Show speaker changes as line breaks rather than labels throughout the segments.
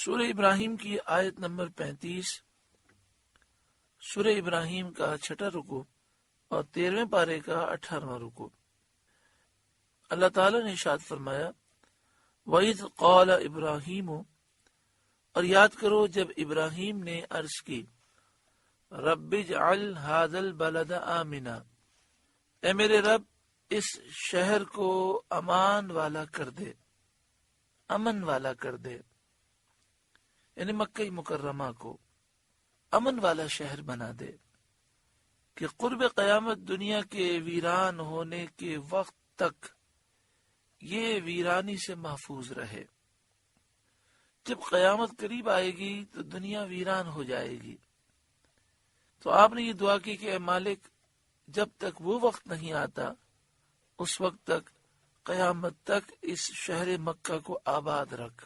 سورہ ابراہیم کی آیت نمبر 35، سورہ ابراہیم کا 6واں رکوع اور 13ویں پارے کا 18واں رکوع۔ اللہ تعالیٰ نے ارشاد فرمایا وَإِذْ قَالَ إِبْرَاهِيمُ، اور یاد کرو جب ابراہیم نے عرض کی رَبِّ اجْعَلْ هَذَا الْبَلَدَ آمِنًا، اے میرے رب اس شہر کو امان والا کر دے، امن والا کر دے، یعنی مکہ مکرمہ کو امن والا شہر بنا دے کہ قرب قیامت دنیا کے ویران ہونے کے وقت تک یہ ویرانی سے محفوظ رہے۔ جب قیامت قریب آئے گی تو دنیا ویران ہو جائے گی، تو آپ نے یہ دعا کی کہ اے مالک جب تک وہ وقت نہیں آتا اس وقت تک قیامت تک اس شہر مکہ کو آباد رکھ،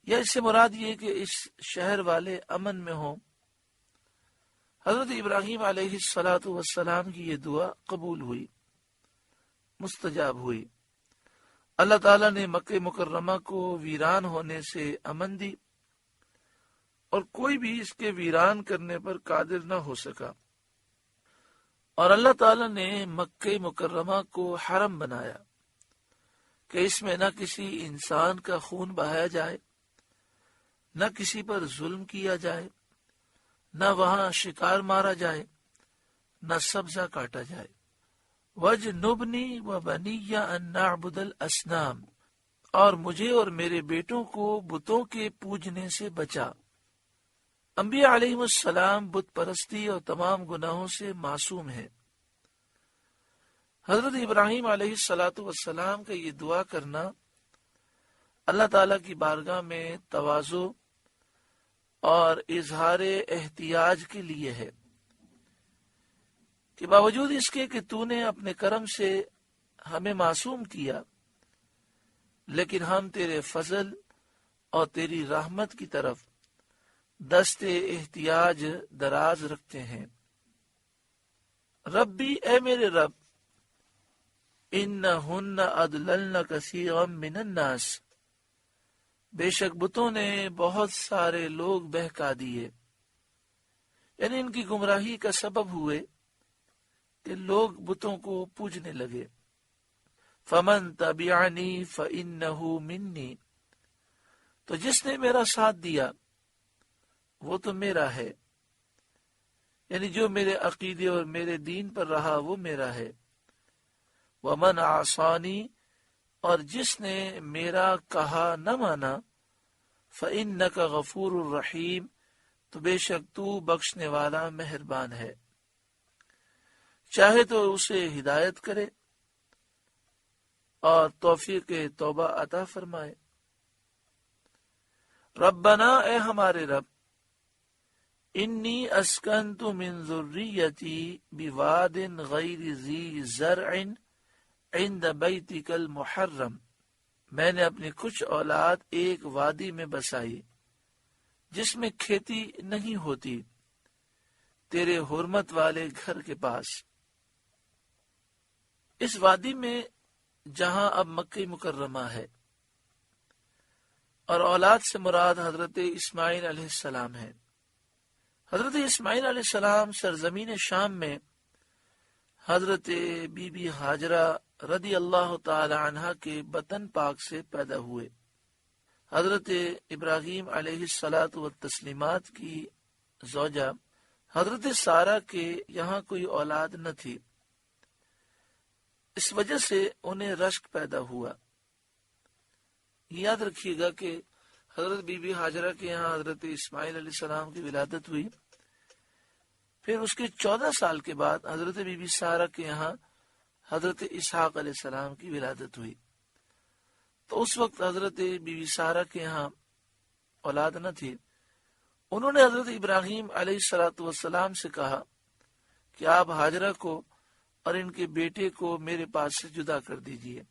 یا اس سے مراد یہ کہ اس شہر والے امن میں ہوں۔ حضرت ابراہیم علیہ السلام کی یہ دعا قبول ہوئی، مستجاب ہوئی۔ اللہ تعالیٰ نے مکہ مکرمہ کو ویران ہونے سے امن دی اور کوئی بھی اس کے ویران کرنے پر قادر نہ ہو سکا، اور اللہ تعالیٰ نے مکہ مکرمہ کو حرم بنایا کہ اس میں نہ کسی انسان کا خون بہایا جائے، نہ کسی پر ظلم کیا جائے، نہ وہاں شکار مارا جائے، نہ سبزہ کاٹا جائے۔ وَاجْنُبْنِي وَبَنِيَّ أَن نَّعْبُدَ الْأَصْنَامَ، اور مجھے اور میرے بیٹوں کو بتوں کے پوجنے سے بچا۔ انبیاء علیہ السلام بت پرستی اور تمام گناہوں سے معصوم ہیں۔ حضرت ابراہیم علیہ السلام کا یہ دعا کرنا اللہ تعالیٰ کی بارگاہ میں تواضع اور اظہار احتیاج کے لیے ہے کہ باوجود اس کے کہ تو نے اپنے کرم سے ہمیں معصوم کیا، لیکن ہم تیرے فضل اور تیری رحمت کی طرف دست احتیاج دراز رکھتے ہیں۔ ربی، اے میرے رب، انہن اضللن کثیرا من الناس، بے شک بتوں نے بہت سارے لوگ بہکا دیے، یعنی ان کی گمراہی کا سبب ہوئے کہ لوگ بتوں کو پوجنے لگے۔ فمن تبعنی فانہ منی، تو جس نے میرا ساتھ دیا وہ تو میرا ہے، یعنی جو میرے عقیدے اور میرے دین پر رہا وہ میرا ہے۔ ومن عصانی، اور جس نے میرا کہا نہ مانا، فإنک غفور الرحیم، تو بے شک تو بخشنے والا مہربان ہے، چاہے تو اسے ہدایت کرے اور توفیق توبہ عطا فرمائے۔ ربنا، اے ہمارے رب، انی اسکنت من ذریتی بواد غیر ذی زرع عند بیتک المحرم، میں نے اپنی کچھ اولاد ایک وادی میں بسائی جس میں کھیتی نہیں ہوتی، تیرے حرمت والے گھر کے پاس۔ اس وادی میں جہاں اب مکہ مکرمہ ہے، اور اولاد سے مراد حضرت اسماعیل علیہ السلام ہے۔ حضرت اسماعیل علیہ السلام سرزمین شام میں حضرت بی بی ہاجرہ رضی اللہ تعالی عنہ کے بطن پاک سے پیدا ہوئے۔ حضرت ابراہیم علیہ السلام کی زوجہ حضرت سارہ کے یہاں کوئی اولاد نہ تھی، اس وجہ سے انہیں رشک پیدا ہوا۔ یاد رکھیے گا کہ حضرت بی بی ہاجرہ کے یہاں حضرت اسماعیل علیہ السلام کی ولادت ہوئی، پھر اس کے 14 سال کے بعد حضرت بی بی سارہ کے یہاں حضرت اسحاق علیہ السلام کی ولادت ہوئی۔ تو اس وقت حضرت بی بی سارہ کے یہاں اولاد نہ تھی۔ انہوں نے حضرت ابراہیم علیہ السلام سے کہا کہ آپ ہاجرہ کو اور ان کے بیٹے کو میرے پاس سے جدا کر دیجئے۔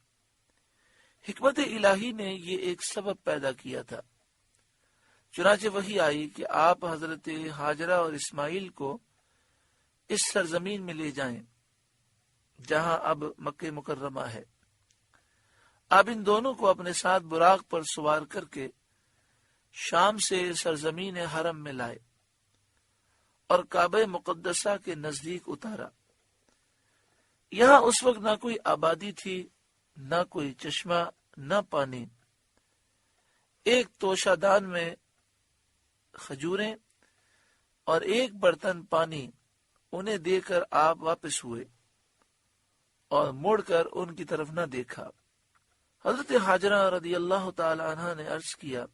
حکمت الہی نے یہ ایک سبب پیدا کیا تھا، چنانچہ وحی آئی کہ آپ حضرت ہاجرہ اور اسماعیل کو اس سرزمین میں لے جائیں جہاں اب مکہ مکرمہ ہے۔ آپ ان دونوں کو اپنے ساتھ براق پر سوار کر کے شام سے سرزمین حرم میں لائے اور کعبہ مقدسہ کے نزدیک اتارا۔ یہاں اس وقت نہ کوئی آبادی تھی، نہ کوئی چشمہ، نہ پانی۔ ایک توشہ دان میں کھجوریں اور ایک برتن پانی انہیں دے کر آپ واپس ہوئے اور مڑ کر ان کی طرف نہ دیکھا۔ حضرت حاجرہ رضی اللہ تعالی عنہ نے عرض کیا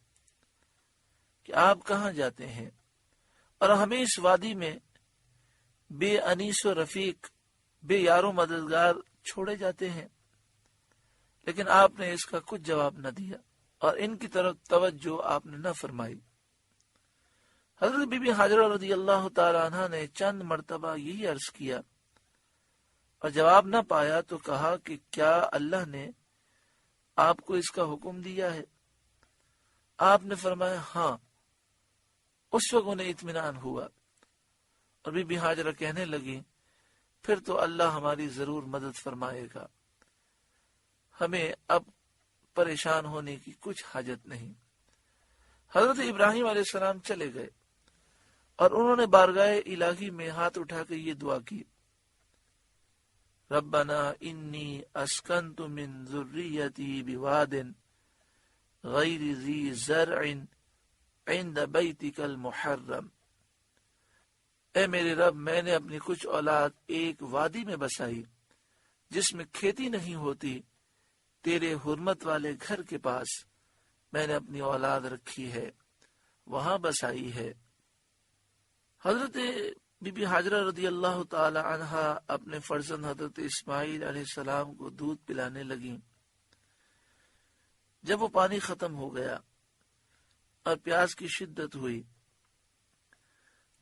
کہ آپ کہاں جاتے ہیں اور ہمیں اس وادی میں بے انیس و رفیق، بے یار و مددگار چھوڑے جاتے ہیں؟ لیکن آپ نے اس کا کچھ جواب نہ دیا اور ان کی طرف توجہ آپ نے نہ فرمائی۔ حضرت بی بی حاجرہ رضی اللہ تعالی عنہ نے چند مرتبہ یہی عرض کیا اور جواب نہ پایا تو کہا کہ کیا اللہ نے آپ کو اس کا حکم دیا ہے؟ آپ نے فرمایا ہاں۔ اس وقت انہیں اطمینان ہوا اور بی بی حاجرہ کہنے لگی پھر تو اللہ ہماری ضرور مدد فرمائے گا، ہمیں اب پریشان ہونے کی کچھ حاجت نہیں۔ حضرت ابراہیم علیہ السلام چلے گئے اور انہوں نے بارگاہ الہی میں ہاتھ اٹھا کے یہ دعا کی، ربنا انی اسکنت من ذریتی بواد غیر ذی زرع عند بیتک المحرم۔ اے میرے رب، میں نے اپنی کچھ اولاد ایک وادی میں بسائی جس میں کھیتی نہیں ہوتی، تیرے حرمت والے گھر کے پاس میں نے اپنی اولاد رکھی ہے، وہاں بسائی ہے۔ حضرت بی بی حاجرہ رضی اللہ تعالی عنہا اپنے فرزند حضرت اسماعیل علیہ السلام کو دودھ پلانے لگیں۔ جب وہ پانی ختم ہو گیا اور پیاس کی شدت ہوئی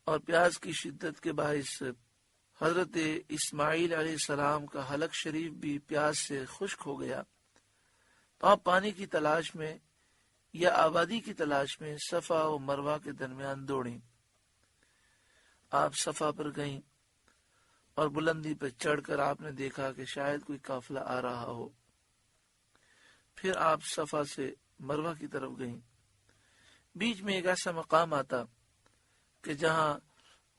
اور پیاس کی شدت کے باعث حضرت اسماعیل علیہ السلام کا حلق شریف بھی پیاس سے خشک ہو گیا، تو آپ پانی کی تلاش میں یا آبادی کی تلاش میں صفا و مروہ کے درمیان دوڑیں۔ آپ صفا پر گئیں اور بلندی پر چڑھ کر آپ نے دیکھا کہ شاید کوئی قافلہ آ رہا ہو۔ پھر آپ صفا سے مروہ کی طرف گئیں۔ بیچ میں ایک ایسا مقام آتا کہ جہاں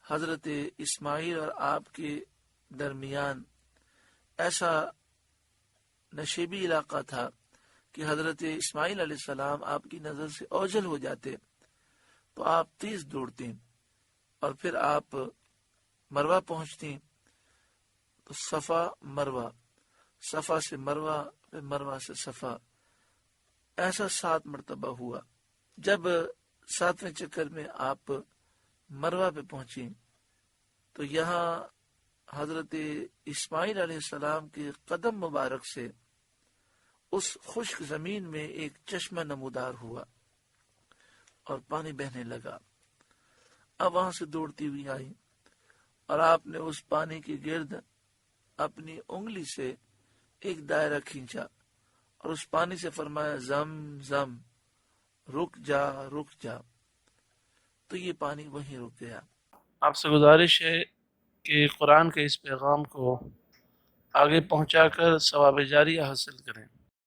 حضرت اسماعیل اور آپ کے درمیان ایسا نشیبی علاقہ تھا کہ حضرت اسماعیل علیہ السلام آپ کی نظر سے اوجھل ہو جاتے تو آپ تیز دوڑتے اور پھر آپ مروہ پہنچتی تو صفا مروہ، صفا سے مروہ، پھر مروہ سے صفا، ایسا 7 مرتبہ ہوا۔ جب 7ویں چکر میں آپ مروہ پہ پہنچی تو یہاں حضرت اسماعیل علیہ السلام کے قدم مبارک سے اس خشک زمین میں ایک چشمہ نمودار ہوا اور پانی بہنے لگا۔ اب وہاں سے دوڑتی ہوئی آئی اور آپ نے اس پانی کے گرد اپنی انگلی سے ایک دائرہ کھینچا اور اس پانی سے فرمایا زم زم، رک جا رک جا، تو یہ پانی وہیں رک گیا۔ آپ سے گزارش ہے کہ قرآن کے اس پیغام کو آگے پہنچا کر ثواب جاریہ حاصل کریں۔